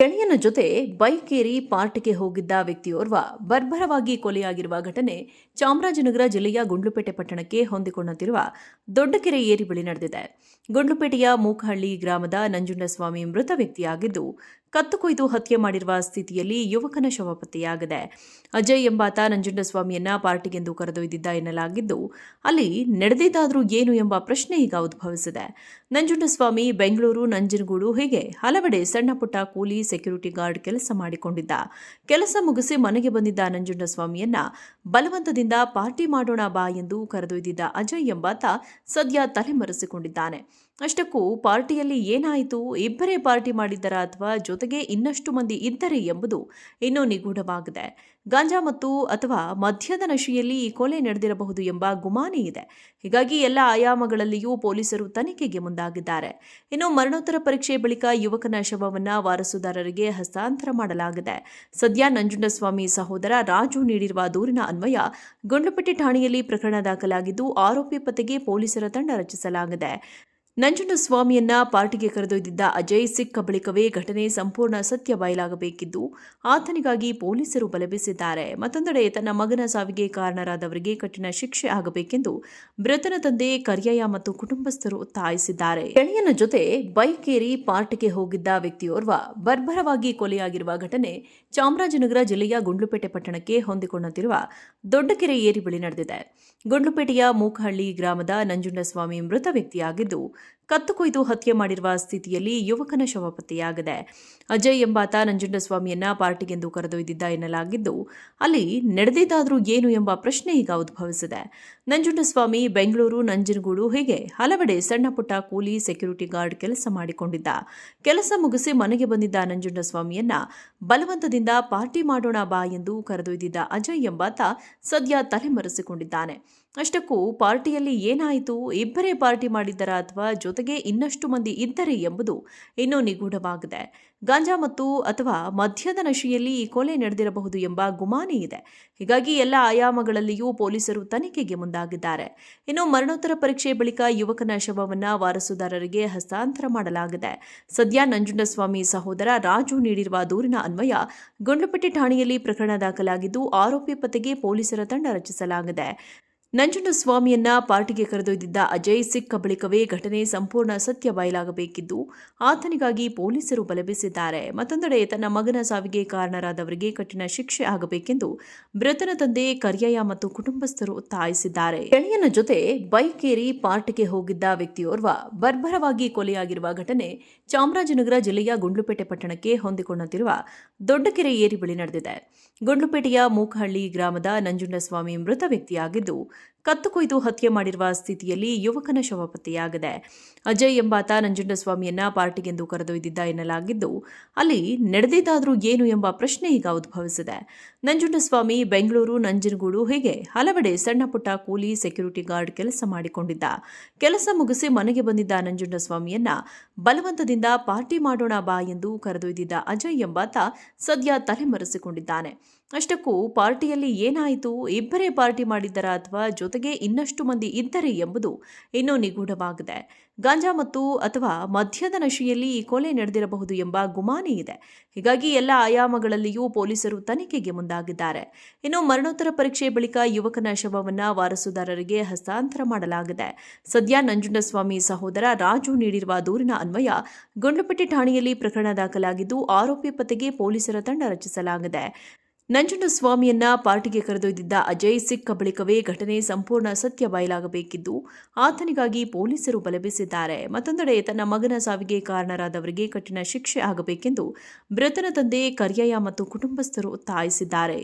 ಗೆಳೆಯನ ಜೊತೆ ಬೈಕ್ ಏರಿ ಪಾರ್ಟಿಗೆ ಹೋಗಿದ್ದ ವ್ಯಕ್ತಿಯೋರ್ವ ಬರ್ಬರವಾಗಿ ಕೊಲೆಯಾಗಿರುವ ಘಟನೆ ಚಾಮರಾಜನಗರ ಜಿಲ್ಲೆಯ ಗುಂಡ್ಲುಪೇಟೆ ಪಟ್ಟಣಕ್ಕೆ ಹೊಂದಿಕೊಂಡಂತಿರುವ ದೊಡ್ಡಕೆರೆ ಏರಿ ಬಳಿ ನಡೆದಿದೆ. ಗುಂಡ್ಲುಪೇಟೆಯ ಮೂಕಹಳ್ಳಿ ಗ್ರಾಮದ ನಂಜುಂಡಸ್ವಾಮಿ ಮೃತ ವ್ಯಕ್ತಿಯಾಗಿದ್ದು, ಕತ್ತು ಕೊಯ್ದು ಹತ್ಯೆ ಮಾಡಿರುವ ಸ್ಥಿತಿಯಲ್ಲಿ ಯುವಕನ ಶವ ಪತ್ತೆಯಾಗಿದೆ. ಅಜಯ್ ಎಂಬಾತ ನಂಜುಂಡಸ್ವಾಮಿಯನ್ನ ಪಾರ್ಟಿಗೆಂದು ಕರೆದೊಯ್ದಿದ್ದ ಎನ್ನಲಾಗಿದ್ದು, ಅಲ್ಲಿ ನಡೆದಿದ್ದಾದ್ರೂ ಏನು ಎಂಬ ಪ್ರಶ್ನೆ ಈಗ ಉದ್ಭವಿಸಿದೆ. ನಂಜುಂಡಸ್ವಾಮಿ ಬೆಂಗಳೂರು, ನಂಜನಗೂಡು ಹೀಗೆ ಹಲವೆಡೆ ಸಣ್ಣ ಪುಟ್ಟ ಕೂಲಿ ಸೆಕ್ಯೂರಿಟಿ ಗಾರ್ಡ್ ಕೆಲಸ ಮಾಡಿಕೊಂಡಿದ್ದ. ಕೆಲಸ ಮುಗಿಸಿ ಮನೆಗೆ ಬಂದಿದ್ದ ನಂಜುಂಡಸ್ವಾಮಿಯನ್ನ ಬಲವಂತದಿಂದ ಪಾರ್ಟಿ ಮಾಡೋಣ ಬಾ ಎಂದು ಕರೆದೊಯ್ದಿದ್ದ ಅಜಯ್ ಎಂಬಾತ ಸದ್ಯ ತಲೆಮರೆಸಿಕೊಂಡಿದ್ದಾನೆ. ಅಷ್ಟಕ್ಕೂ ಪಾರ್ಟಿಯಲ್ಲಿ ಏನಾಯಿತು, ಇಬ್ಬರೇ ಪಾರ್ಟಿ ಮಾಡಿದ್ದರ ಅಥವಾ ಜೊತೆಗೆ ಇನ್ನಷ್ಟು ಮಂದಿ ಇದ್ದರೆ ಎಂಬುದು ಇನ್ನೂ ನಿಗೂಢವಾಗಿದೆ. ಗಾಂಜಾ ಮತ್ತು ಅಥವಾ ಮದ್ಯದ ನಶೆಯಲ್ಲಿ ಈ ಕೊಲೆ ನಡೆದಿರಬಹುದು ಎಂಬ ಗುಮಾನಿ ಇದೆ. ಹೀಗಾಗಿ ಎಲ್ಲ ಆಯಾಮಗಳಲ್ಲಿಯೂ ಪೊಲೀಸರು ತನಿಖೆಗೆ ಮುಂದಾಗಿದ್ದಾರೆ. ಇನ್ನು ಮರಣೋತ್ತರ ಪರೀಕ್ಷೆ ಬಳಿಕ ಯುವಕನ ಶವವನ್ನು ವಾರಸುದಾರರಿಗೆ ಹಸ್ತಾಂತರ ಮಾಡಲಾಗಿದೆ. ಸದ್ಯ ನಂಜುಂಡಸ್ವಾಮಿ ಸಹೋದರ ರಾಜು ನೀಡಿರುವ ದೂರಿನ ಅನ್ವಯ ಗುಂಡ್ಲುಪೇಟೆ ಠಾಣೆಯಲ್ಲಿ ಪ್ರಕರಣ ದಾಖಲಾಗಿದ್ದು, ಆರೋಪಿ ಪತ್ತೆಗೆ ಪೊಲೀಸರ ತಂಡ ರಚಿಸಲಾಗಿದೆ. ನಂಜುಂಡಸ್ವಾಮಿಯನ್ನ ಪಾರ್ಟಿಗೆ ಕರೆದೊಯ್ದಿದ್ದ ಅಜಯ್ ಸಿಕ್ಕ ಬಳಿಕವೇ ಘಟನೆ ಸಂಪೂರ್ಣ ಸತ್ಯ ಬಯಲಾಗಬೇಕಿದ್ದು, ಆತನಿಗಾಗಿ ಪೊಲೀಸರು ಬಲಬೀಸಿದ್ದಾರೆ. ಮತ್ತೊಂದೆಡೆ ತನ್ನ ಮಗನ ಸಾವಿಗೆ ಕಾರಣರಾದವರಿಗೆ ಕಠಿಣ ಶಿಕ್ಷೆ ಆಗಬೇಕೆಂದು ಮೃತನ ತಂದೆ ಕರಿಯಯ್ಯ ಮತ್ತು ಕುಟುಂಬಸ್ಥರು ಒತ್ತಾಯಿಸಿದ್ದಾರೆ. ಗೆಳೆಯನ ಜೊತೆ ಬೈಕ್ ಏರಿ ಪಾರ್ಟಿಗೆ ಹೋಗಿದ್ದ ವ್ಯಕ್ತಿಯೋರ್ವ ಬರ್ಬರವಾಗಿ ಕೊಲೆಯಾಗಿರುವ ಘಟನೆ ಚಾಮರಾಜನಗರ ಜಿಲ್ಲೆಯ ಗುಂಡ್ಲುಪೇಟೆ ಪಟ್ಟಣಕ್ಕೆ ಹೊಂದಿಕೊಂಡಂತಿರುವ ದೊಡ್ಡಕೆರೆ ಏರಿ ಬಳಿ ನಡೆದಿದೆ. ಗುಂಡ್ಲುಪೇಟೆಯ ಮೂಕಹಳ್ಳಿ ಗ್ರಾಮದ ನಂಜುಂಡಸ್ವಾಮಿ ಮೃತ ವ್ಯಕ್ತಿಯಾಗಿದ್ದು, ಕತ್ತು ಕೊಯ್ದು ಹತ್ಯೆ ಮಾಡಿರುವ ಸ್ಥಿತಿಯಲ್ಲಿ ಯುವಕನ ಶವ ಪತ್ತೆಯಾಗಿದೆ. ಅಜಯ್ ಎಂಬಾತ ನಂಜುಂಡಸ್ವಾಮಿಯನ್ನ ಪಾರ್ಟಿಗೆಂದು ಕರೆದೊಯ್ದಿದ್ದ ಎನ್ನಲಾಗಿದ್ದು, ಅಲ್ಲಿ ನಡೆದಿದ್ದಾದ್ರೂ ಏನು ಎಂಬ ಪ್ರಶ್ನೆ ಈಗ ಉದ್ಭವಿಸಿದೆ. ನಂಜುಂಡಸ್ವಾಮಿ ಬೆಂಗಳೂರು, ನಂಜನಗೂಡು ಹೀಗೆ ಹಲವೆಡೆ ಸಣ್ಣ ಪುಟ್ಟ ಕೂಲಿ ಸೆಕ್ಯೂರಿಟಿ ಗಾರ್ಡ್ ಕೆಲಸ ಮಾಡಿಕೊಂಡಿದ್ದ. ಕೆಲಸ ಮುಗಿಸಿ ಮನೆಗೆ ಬಂದಿದ್ದ ನಂಜುಂಡಸ್ವಾಮಿಯನ್ನ ಬಲವಂತದಿಂದ ಪಾರ್ಟಿ ಮಾಡೋಣ ಬಾ ಎಂದು ಕರೆದೊಯ್ದಿದ್ದ ಅಜಯ್ ಎಂಬಾತ ಸದ್ಯ ತಲೆಮರೆಸಿಕೊಂಡಿದ್ದಾನೆ. ಅಷ್ಟಕ್ಕೂ ಪಾರ್ಟಿಯಲ್ಲಿ ಏನಾಯಿತು, ಇಬ್ಬರೇ ಪಾರ್ಟಿ ಮಾಡಿದ್ದರ ಅಥವಾ ಜೊತೆಗೆ ಇನ್ನಷ್ಟು ಮಂದಿ ಇದ್ದರೆ ಎಂಬುದು ಇನ್ನೂ ನಿಗೂಢವಾಗಿದೆ. ಗಾಂಜಾ ಮತ್ತು ಅಥವಾ ಮದ್ಯದ ನಶೆಯಲ್ಲಿ ಈ ಕೊಲೆ ನಡೆದಿರಬಹುದು ಎಂಬ ಗುಮಾನಿ ಇದೆ. ಹೀಗಾಗಿ ಎಲ್ಲ ಆಯಾಮಗಳಲ್ಲಿಯೂ ಪೊಲೀಸರು ತನಿಖೆಗೆ ಮುಂದಾಗಿದ್ದಾರೆ. ಇನ್ನು ಮರಣೋತ್ತರ ಪರೀಕ್ಷೆ ಬಳಿಕ ಯುವಕನ ಶವವನ್ನು ವಾರಸುದಾರರಿಗೆ ಹಸ್ತಾಂತರ ಮಾಡಲಾಗಿದೆ. ಸದ್ಯ ನಂಜುಂಡಸ್ವಾಮಿ ಸಹೋದರ ರಾಜು ನೀಡಿರುವ ದೂರಿನ ಅನ್ವಯ ಗುಂಡ್ಲುಪೇಟೆ ಠಾಣೆಯಲ್ಲಿ ಪ್ರಕರಣ ದಾಖಲಾಗಿದ್ದು, ಆರೋಪಿ ಪತ್ತೆಗೆ ಪೊಲೀಸರ ತಂಡ ರಚಿಸಲಾಗಿದೆ. ನಂಜುಂಡಸ್ವಾಮಿಯನ್ನ ಪಾರ್ಟಿಗೆ ಕರೆದೊಯ್ದಿದ್ದ ಅಜಯ್ ಸಿಕ್ಕ ಬಳಿಕವೇ ಘಟನೆ ಸಂಪೂರ್ಣ ಸತ್ಯ ಬಯಲಾಗಬೇಕಿದ್ದು, ಆತನಿಗಾಗಿ ಪೊಲೀಸರು ಬಲಬೀಸಿದ್ದಾರೆ. ಮತ್ತೊಂದೆಡೆ ತನ್ನ ಮಗನ ಸಾವಿಗೆ ಕಾರಣರಾದವರಿಗೆ ಕಠಿಣ ಶಿಕ್ಷೆ ಆಗಬೇಕೆಂದು ಮೃತನ ತಂದೆ ಕರಿಯಯ್ಯ ಮತ್ತು ಕುಟುಂಬಸ್ಥರು ಒತ್ತಾಯಿಸಿದ್ದಾರೆ. ಗೆಳೆಯನ ಜೊತೆ ಬೈಕ್ ಏರಿ ಪಾರ್ಟಿಗೆ ಹೋಗಿದ್ದ ವ್ಯಕ್ತಿಯೋರ್ವ ಬರ್ಬರವಾಗಿ ಕೊಲೆಯಾಗಿರುವ ಘಟನೆ ಚಾಮರಾಜನಗರ ಜಿಲ್ಲೆಯ ಗುಂಡ್ಲುಪೇಟೆ ಪಟ್ಟಣಕ್ಕೆ ಹೊಂದಿಕೊಂಡಂತಿರುವ ದೊಡ್ಡಕೆರೆ ಏರಿ ಬಳಿ ನಡೆದಿದೆ. ಗುಂಡ್ಲುಪೇಟೆಯ ಮೂಕಹಳ್ಳಿ ಗ್ರಾಮದ ನಂಜುಂಡಸ್ವಾಮಿ ಮೃತ ವ್ಯಕ್ತಿಯಾಗಿದ್ದು, ಕತ್ತು ಕೊಯ್ದು ಹತ್ಯೆ ಮಾಡಿರುವ ಸ್ಥಿತಿಯಲ್ಲಿ ಯುವಕನ ಶವ ಪತ್ತೆಯಾಗಿದೆ. ಅಜಯ್ ಎಂಬಾತ ನಂಜುಂಡಸ್ವಾಮಿಯನ್ನ ಪಾರ್ಟಿಗೆಂದು ಕರೆದೊಯ್ದಿದ್ದ ಎನ್ನಲಾಗಿದ್ದು, ಅಲ್ಲಿ ನಡೆದಿದ್ದಾದ್ರೂ ಏನು ಎಂಬ ಪ್ರಶ್ನೆ ಈಗ ಉದ್ಭವಿಸಿದೆ. ನಂಜುಂಡಸ್ವಾಮಿ ಬೆಂಗಳೂರು, ನಂಜನಗೂಡು ಹೀಗೆ ಹಲವೆಡೆ ಸಣ್ಣ ಪುಟ್ಟ ಕೂಲಿ ಸೆಕ್ಯೂರಿಟಿ ಗಾರ್ಡ್ ಕೆಲಸ ಮಾಡಿಕೊಂಡಿದ್ದ. ಕೆಲಸ ಮುಗಿಸಿ ಮನೆಗೆ ಬಂದಿದ್ದ ನಂಜುಂಡಸ್ವಾಮಿಯನ್ನ ಬಲವಂತದಿಂದ ಪಾರ್ಟಿ ಮಾಡೋಣ ಬಾ ಎಂದು ಕರೆದೊಯ್ದಿದ್ದ ಅಜಯ್ ಎಂಬಾತ ಸದ್ಯ ತಲೆಮರೆಸಿಕೊಂಡಿದ್ದಾನೆ. ಅಷ್ಟಕ್ಕೂ ಪಾರ್ಟಿಯಲ್ಲಿ ಏನಾಯಿತು, ಇಬ್ಬರೇ ಪಾರ್ಟಿ ಮಾಡಿದ್ದರ ಅಥವಾ ಜೊತೆಗೆ ಇನ್ನಷ್ಟು ಮಂದಿ ಇದ್ದರೆ ಎಂಬುದು ಇನ್ನೂ ನಿಗೂಢವಾಗಿದೆ. ಗಾಂಜಾ ಮತ್ತು ಅಥವಾ ಮದ್ಯದ ನಶೆಯಲ್ಲಿ ಈ ಕೊಲೆ ನಡೆದಿರಬಹುದು ಎಂಬ ಗುಮಾನಿ ಇದೆ. ಹೀಗಾಗಿ ಎಲ್ಲ ಆಯಾಮಗಳಲ್ಲಿಯೂ ಪೊಲೀಸರು ತನಿಖೆಗೆ ಮುಂದಾಗಿದ್ದಾರೆ. ಇನ್ನು ಮರಣೋತ್ತರ ಪರೀಕ್ಷೆ ಬಳಿಕ ಯುವಕನ ಶವವನ್ನು ವಾರಸುದಾರರಿಗೆ ಹಸ್ತಾಂತರ ಮಾಡಲಾಗಿದೆ. ಸದ್ಯ ನಂಜುಂಡಸ್ವಾಮಿ ಸಹೋದರ ರಾಜು ನೀಡಿರುವ ದೂರಿನ ಅನ್ವಯ ಗುಂಡ್ಲುಪೇಟೆ ಠಾಣೆಯಲ್ಲಿ ಪ್ರಕರಣ ದಾಖಲಾಗಿದ್ದು, ಆರೋಪಿ ಪತ್ತೆಗೆ ಪೊಲೀಸರ ತಂಡ ರಚಿಸಲಾಗಿದೆ. ನಂಜುಂಡಸ್ವಾಮಿಯನ್ನ ಪಾರ್ಟಿಗೆ ಕರೆದೊಯ್ದಿದ್ದ ಅಜಯ್ ಸಿಕ್ಕ ಬಳಿಕವೇ ಘಟನೆ ಸಂಪೂರ್ಣ ಸತ್ಯ ಬಯಲಾಗಬೇಕಿದ್ದು, ಆತನಿಗಾಗಿ ಪೊಲೀಸರು ಬಲಬೀಸಿದ್ದಾರೆ. ಮತ್ತೊಂದೆಡೆ ತನ್ನ ಮಗನ ಸಾವಿಗೆ ಕಾರಣರಾದವರಿಗೆ ಕಠಿಣ ಶಿಕ್ಷೆ ಆಗಬೇಕೆಂದು ಮೃತನ ತಂದೆ ಕರಿಯಯ್ಯ ಮತ್ತು ಕುಟುಂಬಸ್ಥರು ಒತ್ತಾಯಿಸಿದ್ದಾರೆ.